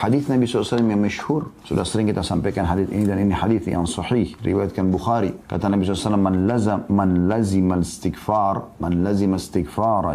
Hadis Nabi SAW yang masyhur, sudah sering kita sampaikan hadis ini dan ini hadis yang sahih, riwayatkan Bukhari. Kata Nabi SAW, man lazima istighfar,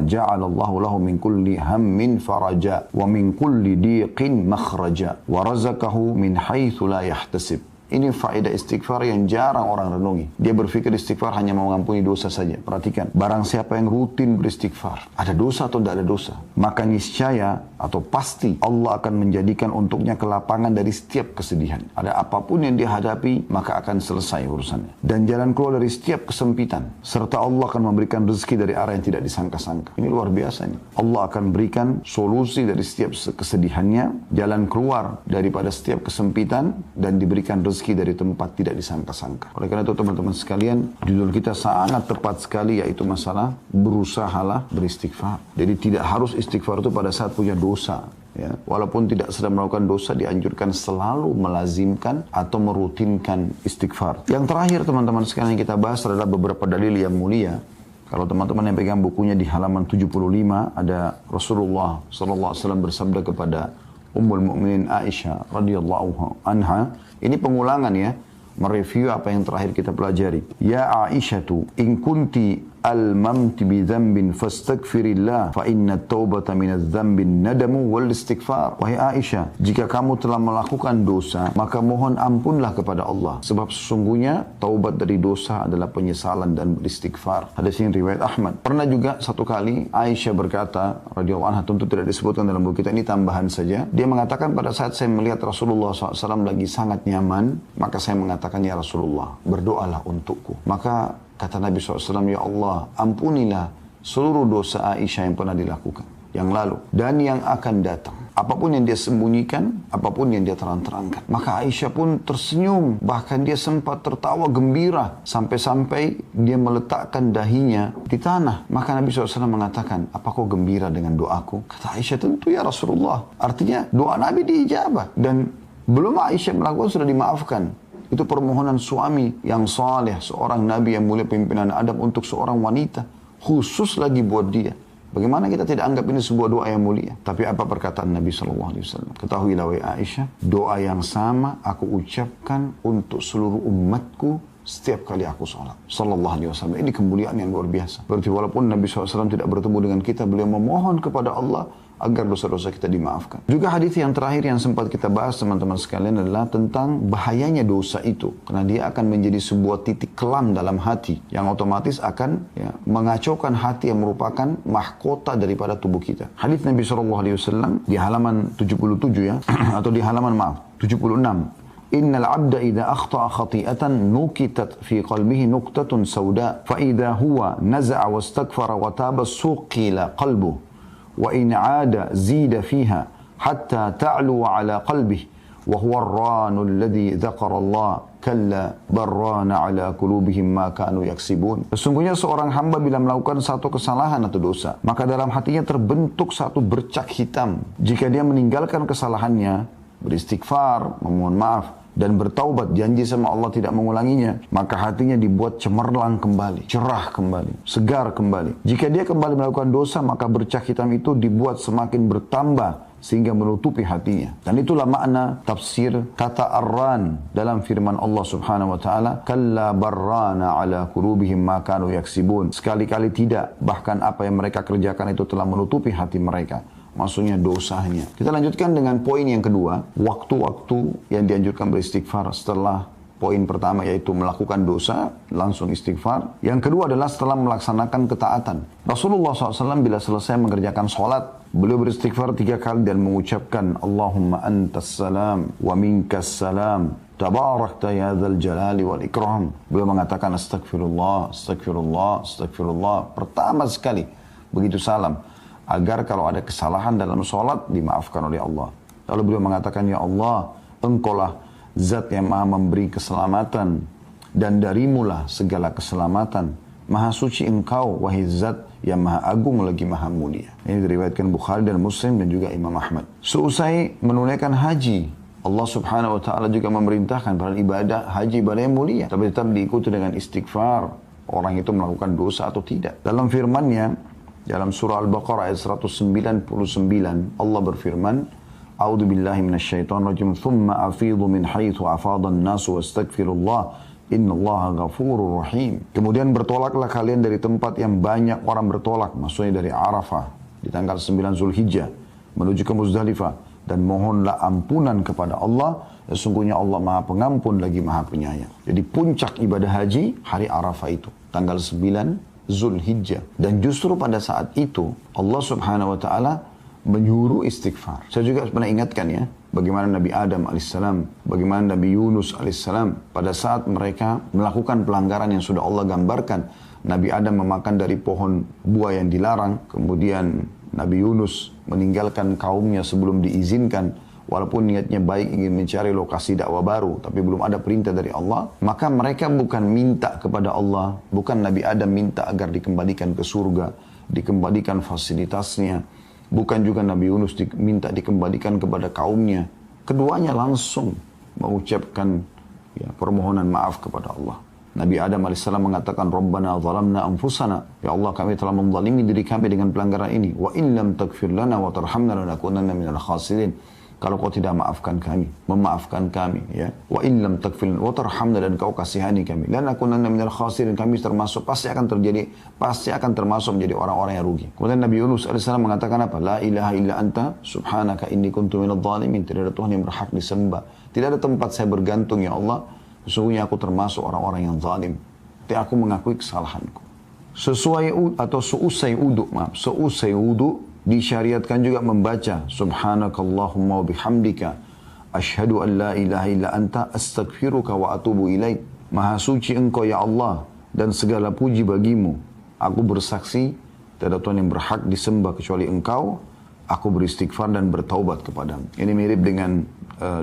ja'alallahu lahu min kulli hammin faraja, wa min kulli diqin makhraja, wa razaqahu min haitsu la yahtasib. Ini faedah istighfar yang jarang orang renungi. Dia berpikir istighfar hanya mengampuni dosa saja. Perhatikan, barang siapa yang rutin beristighfar, ada dosa atau tidak ada dosa, maka niscaya atau pasti Allah akan menjadikan untuknya kelapangan dari setiap kesedihan. Ada apapun yang dia hadapi, maka akan selesai urusannya. Dan jalan keluar dari setiap kesempitan. Serta Allah akan memberikan rezeki dari arah yang tidak disangka-sangka. Ini luar biasa ini. Allah akan berikan solusi dari setiap kesedihannya, jalan keluar daripada setiap kesempitan, dan diberikan rezeki dari tempat tidak disangka-sangka. Oleh karena itu teman-teman sekalian, judul kita sangat tepat sekali, yaitu masalah berusahalah beristighfar. Jadi tidak harus istighfar itu pada saat punya dosa. Ya. Walaupun tidak sedang melakukan dosa, dianjurkan selalu melazimkan atau merutinkan istighfar. Yang terakhir teman-teman sekalian yang kita bahas adalah beberapa dalil yang mulia. Kalau teman-teman yang pegang bukunya di halaman 75, ada Rasulullah SAW bersabda kepada Ummul Mukminin Aisyah radhiyallahu anha. Ini pengulangan ya, mereview apa yang terakhir kita pelajari. Ya Aisyatu, in kunti al-mamti bi dzambin fastaghfirillah fa inna at-taubata minadz dzambin nadamu wal istighfar. Wahai Aisyah, jika kamu telah melakukan dosa, maka mohon ampunlah kepada Allah, sebab sesungguhnya taubat dari dosa adalah penyesalan dan beristighfar. Hadis ini riwayat Ahmad. Pernah juga satu kali Aisyah berkata radhiyallahu anha, tentu tidak disebutkan dalam buku kita, ini tambahan saja. Dia mengatakan, pada saat saya melihat Rasulullah SAW lagi sangat nyaman, maka saya mengatakan, ya Rasulullah, berdoalah untukku. Maka kata Nabi SAW, ya Allah, ampunilah seluruh dosa Aisyah yang pernah dilakukan, yang lalu dan yang akan datang. Apapun yang dia sembunyikan, apapun yang dia terang-terangkan. Maka Aisyah pun tersenyum, bahkan dia sempat tertawa gembira, sampai-sampai dia meletakkan dahinya di tanah. Maka Nabi SAW mengatakan, apa kau gembira dengan doaku? Kata Aisyah, tentu ya Rasulullah. Artinya doa Nabi diijabah, dan belum Aisyah melakukan sudah dimaafkan. Itu permohonan suami yang saleh, seorang nabi yang mulia, pimpinan adab untuk seorang wanita, khusus lagi buat dia. Bagaimana kita tidak anggap ini sebuah doa yang mulia? Tapi apa perkataan Nabi SAW? Ketahuilah wahai Aisyah, doa yang sama aku ucapkan untuk seluruh umatku setiap kali aku sholat. Sallallahu alaihi wasallam. Ini kemuliaan yang luar biasa. Berarti walaupun Nabi SAW tidak bertemu dengan kita, beliau memohon kepada Allah agar dosa-dosa kita dimaafkan. Juga hadis yang terakhir yang sempat kita bahas teman-teman sekalian adalah tentang bahayanya dosa itu. Karena dia akan menjadi sebuah titik kelam dalam hati yang otomatis akan mengacaukan hati yang merupakan mahkota daripada tubuh kita. Hadis Nabi SAW di halaman 77 ya, atau di halaman 76. Innal abda idza akhta'a khati'atan nukitat fi qalbihi nuqtatun sauda fa idza huwa naza'a wastaghfara wa taba suqila qalbuhu wa in 'ada zida fiha hatta ta'lu 'ala qalbihi wa huwa ar-ranu alladhi dzakara Allah kalla barrana 'ala qulubihim ma kanu yaksibun. Sesungguhnya seorang hamba bila melakukan satu kesalahan atau dosa, maka dalam hatinya terbentuk satu bercak hitam. Jika dia meninggalkan kesalahannya, beristighfar, memohon maaf, dan bertaubat, janji sama Allah tidak mengulanginya, maka hatinya dibuat cemerlang kembali, cerah kembali, segar kembali. Jika dia kembali melakukan dosa, maka bercak hitam itu dibuat semakin bertambah sehingga menutupi hatinya. Dan itulah makna tafsir kata arran dalam firman Allah Subhanahu wa taala, kalla barrana ala qulubihim ma kanu yaksibun. Sekali-kali tidak, bahkan apa yang mereka kerjakan itu telah menutupi hati mereka. Maksudnya dosanya. Kita lanjutkan dengan poin yang kedua, waktu-waktu yang dianjurkan beristighfar setelah poin pertama, yaitu melakukan dosa, langsung istighfar. Yang kedua adalah setelah melaksanakan ketaatan. Rasulullah SAW bila selesai mengerjakan sholat, beliau beristighfar 3 kali dan mengucapkan, Allahumma antas salam wa minkas salam, tabarakta ya dzal jalali wal ikram. Beliau mengatakan astagfirullah, astagfirullah, astagfirullah pertama sekali begitu salam, agar kalau ada kesalahan dalam sholat dimaafkan oleh Allah. Lalu beliau mengatakan, ya Allah, engkaulah zat yang maha memberi keselamatan, dan darimulah segala keselamatan. Maha suci engkau, wahai zat yang maha agung lagi maha mulia. Ini diriwayatkan Bukhari dan Muslim dan juga Imam Ahmad. Seusai menunaikan haji, Allah Subhanahu wa taala juga memerintahkan pada ibadah haji, ibadah yang mulia, tapi tetap diikuti dengan istighfar. Orang itu melakukan dosa atau tidak. Dalam firman-Nya dalam surah Al-Baqarah ayat 199, Allah berfirman, A'udzu billahi minasyaitonir rajim. Tsumma afidhu min haitsu afadhan nasu wastaghfirullah. Innallaha ghafurur rahim. Kemudian bertolaklah kalian dari tempat yang banyak orang bertolak, maksudnya dari Arafah di tanggal 9 Zulhijjah menuju ke Muzdalifah, dan mohonlah ampunan kepada Allah. Sesungguhnya Allah Maha Pengampun lagi Maha Penyayang. Jadi puncak ibadah haji hari Arafah itu tanggal 9 Zulhijjah, dan justru pada saat itu Allah Subhanahu wa taala menyuruh istighfar. Saya juga pernah ingatkan ya, bagaimana Nabi Adam alaihissalam, bagaimana Nabi Yunus alaihissalam pada saat mereka melakukan pelanggaran yang sudah Allah gambarkan. Nabi Adam memakan dari pohon buah yang dilarang, kemudian Nabi Yunus meninggalkan kaumnya sebelum diizinkan, walaupun niatnya baik ingin mencari lokasi dakwah baru, tapi belum ada perintah dari Allah. Maka mereka bukan minta kepada Allah, bukan Nabi Adam minta agar dikembalikan ke surga, dikembalikan fasilitasnya, bukan juga Nabi Yunus minta dikembalikan kepada kaumnya. Keduanya langsung mengucapkan permohonan maaf kepada Allah. Nabi Adam AS mengatakan, Rabbana zalamna anfusana. Ya Allah, kami telah menzalimi diri kami dengan pelanggaran ini. Wa in lam taghfir lana wa tarhamna lanakunanna minal khasirin. Kalau kau tidak maafkan kami, memaafkan kami, ya. Wa in lam taghfir wa tarhamna, dan kau kasihani kami, lanakunanna minal khasirin, kami pasti akan termasuk menjadi orang-orang yang rugi. Kemudian Nabi Yunus AS mengatakan apa? La ilaha illa anta subhanaka inni kuntu minadh dhalimin. Tidak ada Tuhan yang berhak disembah, tidak ada tempat saya bergantung, ya Allah. Sesungguhnya aku termasuk orang-orang yang zalim. Tapi aku mengakui kesalahanku. Seusai wudu disyariatkan juga membaca Subhanakallahumma wa bihamdika asyhadu an la ilaha illa anta astaghfiruka wa atubu ilaik. Maha suci engkau ya Allah, dan segala puji bagimu. Aku bersaksi tidak ada Tuhan yang berhak disembah kecuali engkau. Aku beristighfar dan bertaubat kepadamu. Ini mirip dengan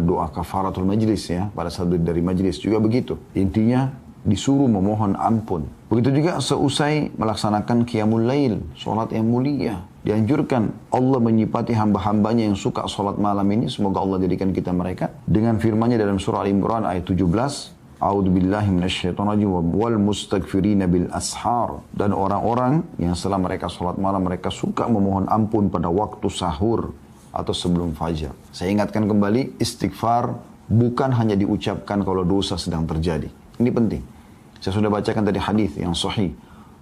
doa kafaratul majlis ya. Pada saat dari majlis juga begitu. Intinya disuruh memohon ampun. Begitu juga seusai melaksanakan qiyamul lail, sholat yang mulia. Dianjurkan Allah menyifati hamba-hambanya yang suka sholat malam ini. Semoga Allah jadikan kita mereka. Dengan firman-Nya dalam surah Al-Imran ayat 17. A'udzu billahi minasyaitonir rajim wal mustaghfirina bil ashar. Dan orang-orang yang setelah mereka sholat malam, mereka suka memohon ampun pada waktu sahur atau sebelum fajar. Saya ingatkan kembali, istighfar bukan hanya diucapkan kalau dosa sedang terjadi. Ini penting. Saya sudah bacakan tadi hadis yang sahih.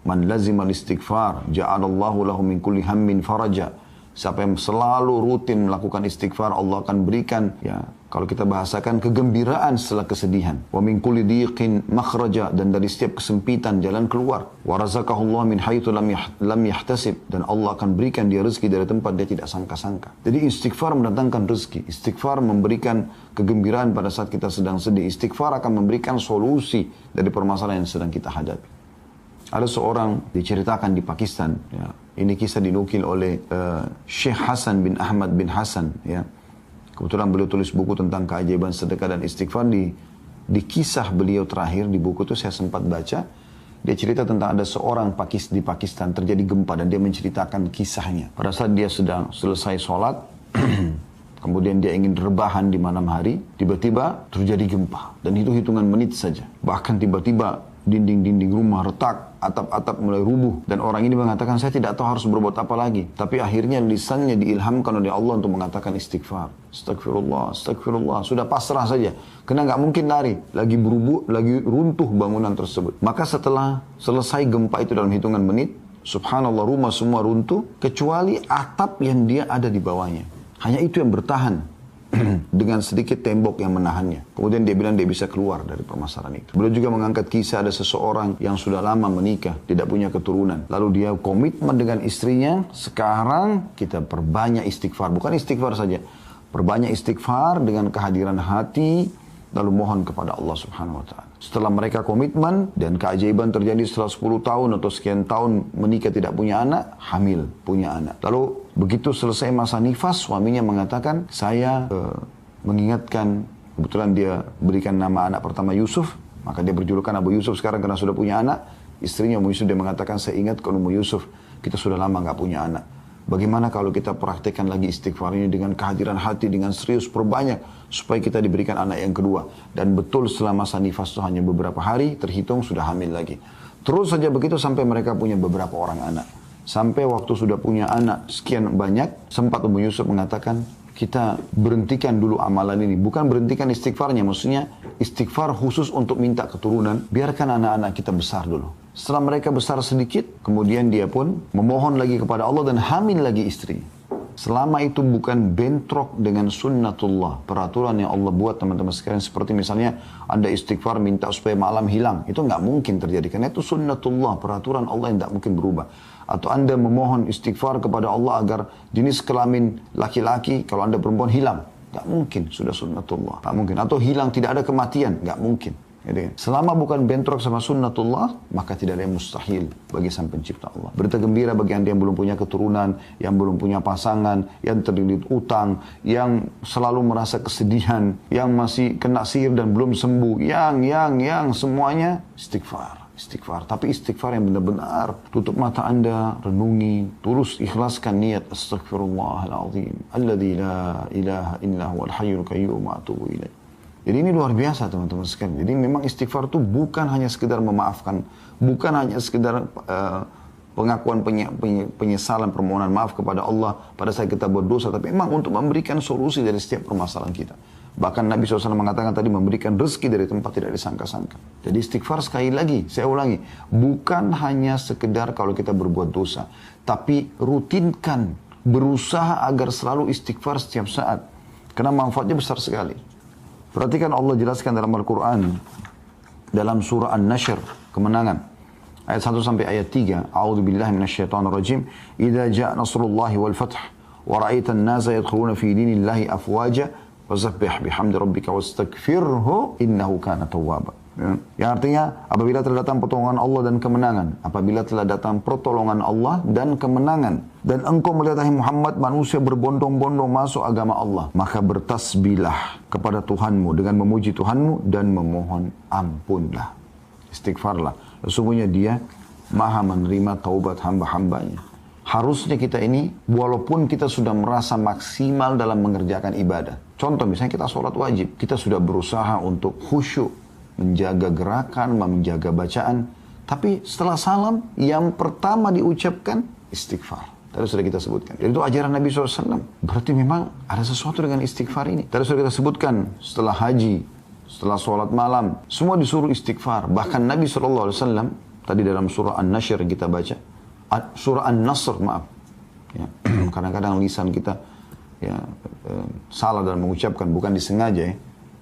Man lazimal istighfar ja'alallahu lahu min kulli hammin faraja. Siapa yang selalu rutin melakukan istighfar, Allah akan berikan, ya, kalau kita bahasakan, kegembiraan setelah kesedihan. Wa min kulli dhiqin makhraja, dan dari setiap kesempitan jalan keluar. Wa razaqahullah min haitsu lam yahtasib, dan Allah akan berikan dia rezeki dari tempat dia tidak sangka-sangka. Jadi istighfar mendatangkan rezeki. Istighfar memberikan kegembiraan pada saat kita sedang sedih. Istighfar akan memberikan solusi dari permasalahan yang sedang kita hadapi. Ada seorang diceritakan di Pakistan, ya. Ini kisah dinukil oleh Syekh Hasan bin Ahmad bin Hasan, ya. Kebetulan beliau tulis buku tentang keajaiban sedekah dan istighfar. Di kisah beliau terakhir di buku itu saya sempat baca. Dia cerita tentang ada seorang di Pakistan terjadi gempa, dan dia menceritakan kisahnya. Pada saat dia sedang selesai sholat, kemudian dia ingin rebahan di malam hari, tiba-tiba terjadi gempa. Dan itu hitungan menit saja. Bahkan tiba-tiba dinding-dinding rumah retak, atap-atap mulai rubuh. Dan orang ini mengatakan, saya tidak tahu harus berbuat apa lagi. Tapi akhirnya lisannya diilhamkan oleh Allah untuk mengatakan istighfar. Astagfirullah, astagfirullah. Sudah pasrah saja. Karena nggak mungkin lari. Lagi berubuh, lagi runtuh bangunan tersebut. Maka setelah selesai gempa itu dalam hitungan menit, subhanallah, rumah semua runtuh, kecuali atap yang dia ada di bawahnya. Hanya itu yang bertahan. Dengan sedikit tembok yang menahannya. Kemudian dia bilang dia bisa keluar dari permasalahan itu. Beliau juga mengangkat kisah ada seseorang yang sudah lama menikah, tidak punya keturunan. Lalu dia komitmen dengan istrinya, sekarang kita perbanyak istighfar. Bukan istighfar saja, perbanyak istighfar dengan kehadiran hati, lalu mohon kepada Allah Subhanahu wa ta'ala. Setelah mereka komitmen dan keajaiban terjadi setelah 10 tahun atau sekian tahun menikah tidak punya anak, hamil, punya anak. Lalu begitu selesai masa nifas, suaminya mengatakan, saya mengingatkan, kebetulan dia berikan nama anak pertama Yusuf, maka dia berjulukan Abu Yusuf sekarang karena sudah punya anak. Istrinya Ummu Yusuf, dia mengatakan, saya ingat ke Ummu Yusuf, kita sudah lama nggak punya anak. Bagaimana kalau kita praktekkan lagi istighfar ini dengan kehadiran hati, dengan serius, perbanyak, supaya kita diberikan anak yang kedua. Dan betul setelah masa nifas itu hanya beberapa hari, terhitung sudah hamil lagi. Terus saja begitu sampai mereka punya beberapa orang anak. Sampai waktu sudah punya anak sekian banyak, sempat Ummu Yusuf mengatakan, kita berhentikan dulu amalan ini. Bukan berhentikan istighfarnya, maksudnya istighfar khusus untuk minta keturunan. Biarkan anak-anak kita besar dulu. Setelah mereka besar sedikit, kemudian dia pun memohon lagi kepada Allah dan hamil lagi istri. Selama itu bukan bentrok dengan sunnatullah, peraturan yang Allah buat teman-teman sekalian. Seperti misalnya Anda istighfar minta supaya malam hilang. Itu nggak mungkin terjadi, karena itu sunnatullah, peraturan Allah yang nggak mungkin berubah. Atau Anda memohon istighfar kepada Allah agar jenis kelamin laki-laki, kalau Anda perempuan hilang. Nggak mungkin, sudah sunnatullah. Nggak mungkin. Atau hilang, tidak ada kematian. Nggak mungkin. Jadi, selama bukan bentrok sama sunnatullah, maka tidak ada yang mustahil bagi sang pencipta Allah. Berita gembira bagi Anda yang belum punya keturunan, yang belum punya pasangan, yang terlilit utang, yang selalu merasa kesedihan, yang masih kena sihir dan belum sembuh, yang semuanya istighfar. Tapi istighfar yang benar-benar tutup mata Anda, renungi, tulus ikhlaskan niat astaghfirullahaladzim alladzi la ilaha illa huwal hayyul qayyum wa atubu ilaih. Jadi ini luar biasa teman-teman sekalian. Jadi memang istighfar itu bukan hanya sekedar memaafkan, bukan hanya sekedar pengakuan penyesalan, permohonan maaf kepada Allah pada saat kita berdosa, tapi memang untuk memberikan solusi dari setiap permasalahan kita. Bahkan Nabi SAW mengatakan tadi memberikan rezeki dari tempat tidak disangka-sangka. Jadi istighfar sekali lagi, saya ulangi, bukan hanya sekedar kalau kita berbuat dosa, tapi rutinkan, berusaha agar selalu istighfar setiap saat. Karena manfaatnya besar sekali. Perhatikan Allah jelaskan dalam Al-Quran, dalam surah An-Nashr, kemenangan. Ayat 1 sampai ayat 3. A'udzu billahi minasyaitonir rajim. Idza ja'a nasrullahi wal fath wa ra'aitan nasa yadkhuluna fi dinillahi afwaja fasabbih bihamdi rabbika wastaghfirhu innahu kana tawwaba. Yang artinya apabila telah datang pertolongan Allah dan kemenangan, apabila telah datang pertolongan Allah dan kemenangan, dan engkau melihat hai Muhammad manusia berbondong-bondong masuk agama Allah, maka bertasbihlah kepada Tuhanmu dengan memuji Tuhanmu dan memohon ampunlah, istighfarlah. Sesungguhnya Dia Maha menerima taubat hamba-hambanya. Harusnya kita ini, walaupun kita sudah merasa maksimal dalam mengerjakan ibadah, contoh misalnya kita sholat wajib, kita sudah berusaha untuk khusyuk, menjaga gerakan, menjaga bacaan. Tapi setelah salam, yang pertama diucapkan istighfar. Tadi sudah kita sebutkan. Jadi itu ajaran Nabi SAW. Berarti memang ada sesuatu dengan istighfar ini. Tadi sudah kita sebutkan, setelah haji, setelah sholat malam, semua disuruh istighfar. Bahkan Nabi SAW, tadi dalam surah An-Nashr kita baca, surah An-Nasr, maaf. Ya, kadang-kadang lisan kita salah dalam mengucapkan, bukan disengaja ya.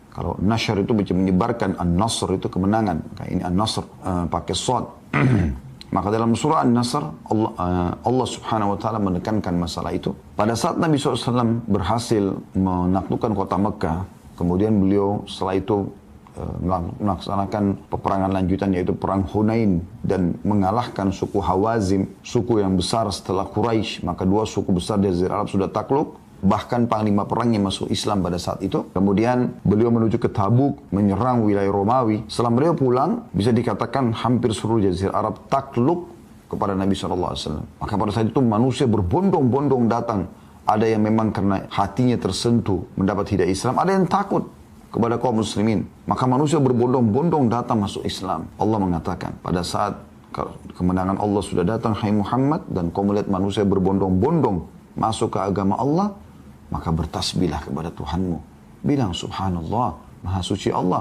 Kalau nasyar itu menyebarkan, an-nasr itu kemenangan. Kayak ini an-nasr pakai shad. Maka dalam surah An-Nasr Allah subhanahu wa ta'ala menekankan masalah itu. Pada saat Nabi SAW berhasil menaklukkan kota Mekah, kemudian beliau setelah itu melaksanakan peperangan lanjutan yaitu perang Hunain dan mengalahkan suku Hawazim, suku yang besar setelah Quraisy. Maka dua suku besar di Jazirah Arab sudah takluk. Bahkan panglima perangnya masuk Islam pada saat itu. Kemudian beliau menuju ke Tabuk, menyerang wilayah Romawi. Setelah beliau pulang, bisa dikatakan hampir seluruh Jazirah Arab takluk kepada Nabi SAW. Maka pada saat itu manusia berbondong-bondong datang. Ada yang memang karena hatinya tersentuh mendapat hidayah Islam, ada yang takut kepada kaum muslimin. Maka manusia berbondong-bondong datang masuk Islam. Allah mengatakan, pada saat kemenangan Allah sudah datang, hai Muhammad, dan kau melihat manusia berbondong-bondong masuk ke agama Allah, maka bertasbihlah kepada Tuhanmu. Bilang subhanallah, maha suci Allah.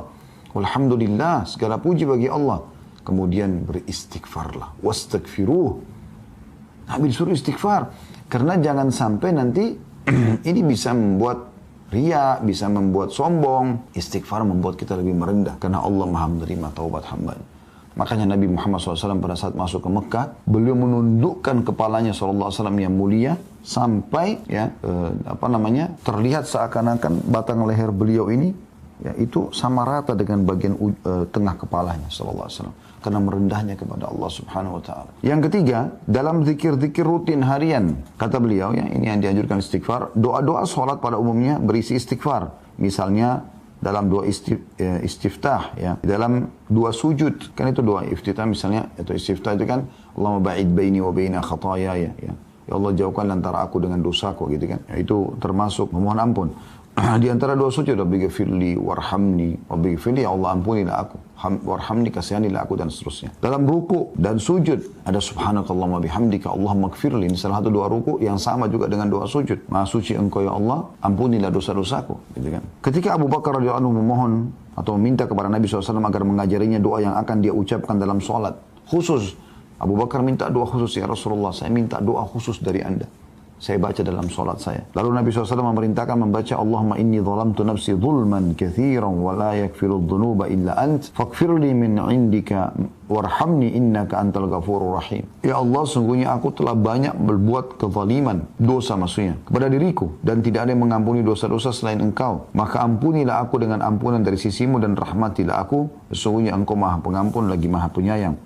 Walhamdulillah, segala puji bagi Allah. Kemudian beristighfarlah. Wastaghfiruh. Nabi disuruh istighfar. Karena jangan sampai nanti ini bisa membuat riya, bisa membuat sombong. Istighfar membuat kita lebih merendah. Karena Allah maha menerima taubat hambanya. Makanya Nabi Muhammad SAW pada saat masuk ke Mekah, beliau menundukkan kepalanya SAW yang mulia sampai terlihat seakan-akan batang leher beliau ini itu sama rata dengan bagian tengah kepalanya SAW. Karena merendahnya kepada Allah Subhanahu Wa Taala. Yang ketiga, dalam zikir-zikir rutin harian, kata beliau ini yang dianjurkan istighfar. Doa-doa sholat pada umumnya berisi istighfar. Misalnya dalam doa istiftah, dalam doa sujud, kan itu doa iftitah misalnya, itu istiftah itu kan Allahumma ba'id baini wa baina khataaya, ya Allah jauhkan antara aku dengan dosaku, gitu kan. Itu termasuk memohon ampun. Di antara doa sujud, Rabbighfirli warhamni, Rabbighfirli, ya Allah ampunilah aku, warhamni, kasihanilah aku, dan seterusnya. Dalam ruku dan sujud ada subhanakallahumma bihamdika Allahumma gfirli. Ini salah satu doa ruku yang sama juga dengan doa sujud. Maha suci engkau ya Allah, ampunilah dosa-dosaku, gitu kan. Ketika Abu Bakar radhiyallahu anhu memohon atau meminta kepada Nabi SAW agar mengajarinya doa yang akan dia ucapkan dalam sholat khusus, Abu Bakar minta doa khusus, ya Rasulullah, saya minta doa khusus dari Anda. Saya baca dalam solat saya. Lalu Nabi SAW memerintahkan membaca Allahumma inni zalamtu nafsi zulman kathiran wa la yakfiru dhunuba illa ant faghfirli min indika warhamni innaka antal ghafurur rahim. Ya Allah, sungguhnya aku telah banyak berbuat kezaliman, dosa maksudnya, kepada diriku, dan tidak ada yang mengampuni dosa-dosa selain engkau. Maka ampunilah aku dengan ampunan dari sisimu dan rahmatilah aku. Sesungguhnya engkau maha pengampun lagi maha penyayang.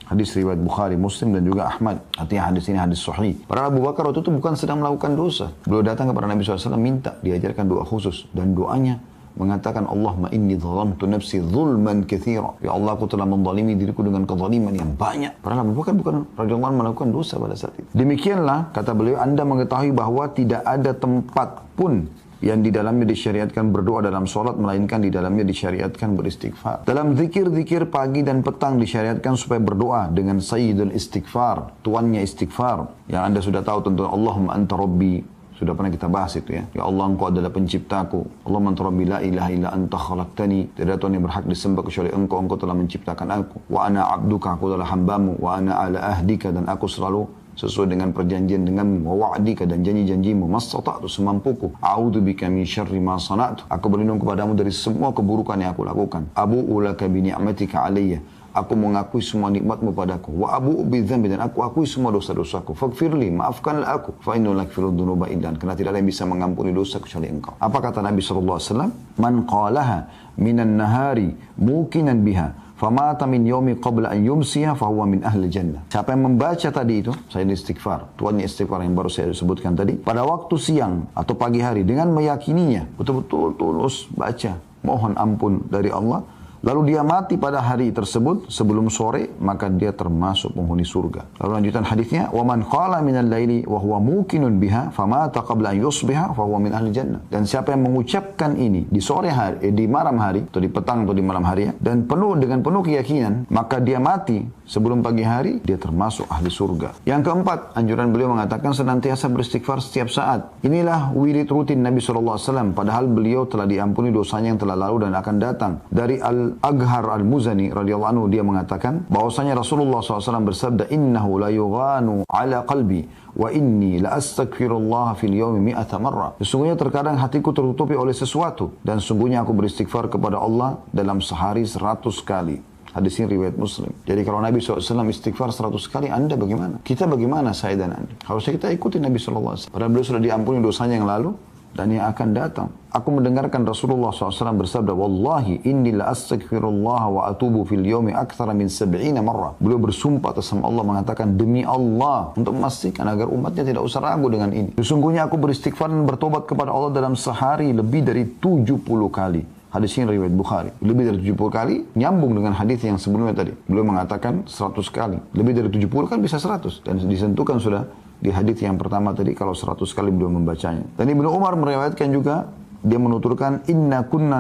Hadis riwayat Bukhari, Muslim, dan juga Ahmad. Artinya hadis ini hadis sahih. Padahal Abu Bakar waktu itu bukan sedang melakukan dosa. Beliau datang kepada Nabi SAW minta diajarkan doa khusus. Dan doanya mengatakan, Allahumma inni zalamtu nafsi zulman katsira. Ya Allah, aku telah menzalimi diriku dengan kezaliman yang banyak. Padahal Abu Bakar bukan radhiyallahu anhu melakukan dosa pada saat itu. Demikianlah, kata beliau, Anda mengetahui bahwa tidak ada tempat pun yang di dalamnya disyariatkan berdoa dalam solat, melainkan di dalamnya disyariatkan beristighfar. Dalam zikir-zikir pagi dan petang disyariatkan supaya berdoa dengan sayyidul istighfar, tuannya istighfar. Yang Anda sudah tahu tentu, Allahumma anta rabbi. Sudah pernah kita bahas itu ya. Ya Allah, engkau adalah penciptaku. Allahumma anta rabbi la ilaha illa anta khalaqtani. Tidak ada Tuhan yang berhak disembah kecuali engkau. Engkau telah menciptakan aku. Wa ana abduka, aku adalah hambamu. Wa ana ala ahdika, dan aku selalu sesuai dengan perjanjian denganmu, wa wa'dika, dan janji-janjimu, mastata'tu, semampuku, a'udzubika min syarri ma sana'tu, aku berlindung kepadamu dari semua keburukan yang aku lakukan, abu'u laka bi ni'matika alayya, aku mengakui semua nikmatmu padaku, wa abu'u bi dzambi, dan aku akui semua dosa-dosaku, faghfirli, maafkanlah aku, fa innahu la yaghfiru dzunuba illa anta, karena tidak ada yang bisa mengampuni dosa kecuali engkau. Apa kata Nabi SAW? Man qalaha minan nahari muqinan biha famata min yaumi qabla an yumsiya fahuwa min ahli jannah. Siapa yang membaca tadi itu, saya istighfar, tuannya istighfar yang baru saya sebutkan tadi, pada waktu siang atau pagi hari dengan meyakininya, betul-betul tulus baca, mohon ampun dari Allah, lalu dia mati pada hari tersebut sebelum sore, maka dia termasuk penghuni surga. Lalu lanjutan hadisnya, wa man qala minal laili wa huwa muqinun biha famata qabla an yusbiha fa huwa min ahli jannah. Dan siapa yang mengucapkan ini di sore hari, di malam hari atau di petang atau di malam hari ya, dan dengan penuh keyakinan, maka dia mati sebelum pagi hari, dia termasuk ahli surga. Yang keempat, anjuran beliau mengatakan senantiasa beristighfar setiap saat. Inilah wirid rutin Nabi SAW, padahal beliau telah diampuni dosanya yang telah lalu dan akan datang. Dari Al-Aghar Al-Muzani radhiyallahu anhu, dia mengatakan bahwasanya Rasulullah SAW bersabda, innahu la yughanu ala qalbi wa inni la astaghfirullah fil yawmi 100 marrah. Sesungguhnya terkadang hatiku tertutupi oleh sesuatu, dan sungguhnya aku beristighfar kepada Allah dalam sehari 100 kali. Hadis ini riwayat Muslim. Jadi kalau Nabi SAW istighfar 100 kali, Anda bagaimana? Kita bagaimana, saya dan Anda? Harusnya kita ikuti Nabi SAW. Padahal beliau sudah diampuni dosanya yang lalu dan yang akan datang. Aku mendengarkan Rasulullah SAW bersabda, Wallahi inni la astaghfirullah wa atubu fil yawmi akthara min 70 marrah. Beliau bersumpah atas nama Allah mengatakan, demi Allah, untuk memastikan agar umatnya tidak usah ragu dengan ini. Sesungguhnya aku beristighfar dan bertobat kepada Allah dalam sehari lebih dari 70 kali. Hadis ini riwayat Bukhari. Lebih dari 70 kali nyambung dengan hadis yang sebelumnya tadi. Beliau mengatakan 100 kali. Lebih dari 70 kan bisa 100. Dan disentuhkan sudah di hadis yang pertama tadi kalau 100 kali beliau membacanya. Dan Ibnu Umar meriwayatkan juga, dia menuturkan, inna kunna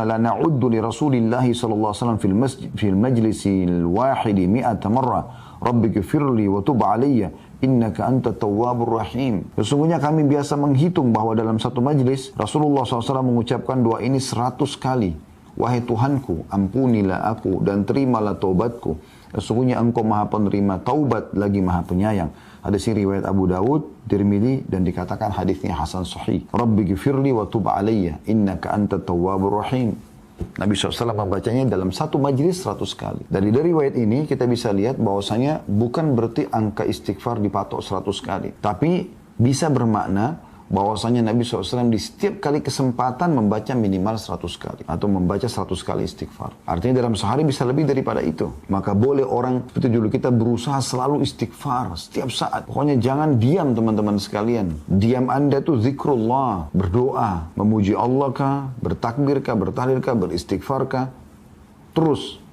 la na'uddu li Rasulillah sallallahu alaihi wasallam fil majlisil wahidi 100 marrah. Rabbighfirli wa tub alayya innaka anta tawwabur rahim. Sesungguhnya kami biasa menghitung bahwa dalam satu majlis Rasulullah SAW mengucapkan doa ini 100 kali. Wahai Tuhanku, ampunilah aku dan terimalah taubatku. Sesungguhnya engkau maha penerima taubat lagi maha penyayang. Hadis ini riwayat Abu Dawud, Tirmidzi, dan dikatakan hadisnya hasan sahih. Rabbighfirli wa tub alayya innaka anta tawwabur rahim. Nabi SAW membacanya dalam satu majlis 100 kali. Dari riwayat ini kita bisa lihat bahwasanya bukan berarti angka istighfar dipatok 100 kali. Tapi bisa bermakna bahwasanya Nabi SAW di setiap kali kesempatan membaca minimal 100 kali. Atau membaca 100 kali istighfar. Artinya dalam sehari bisa lebih daripada itu. Maka boleh orang, seperti dulu kita berusaha selalu istighfar setiap saat. Pokoknya jangan diam teman-teman sekalian. Diam Anda itu zikrullah, berdoa, memuji Allah kah, bertakbir kah, bertahlil kah, beristighfar kah. Terus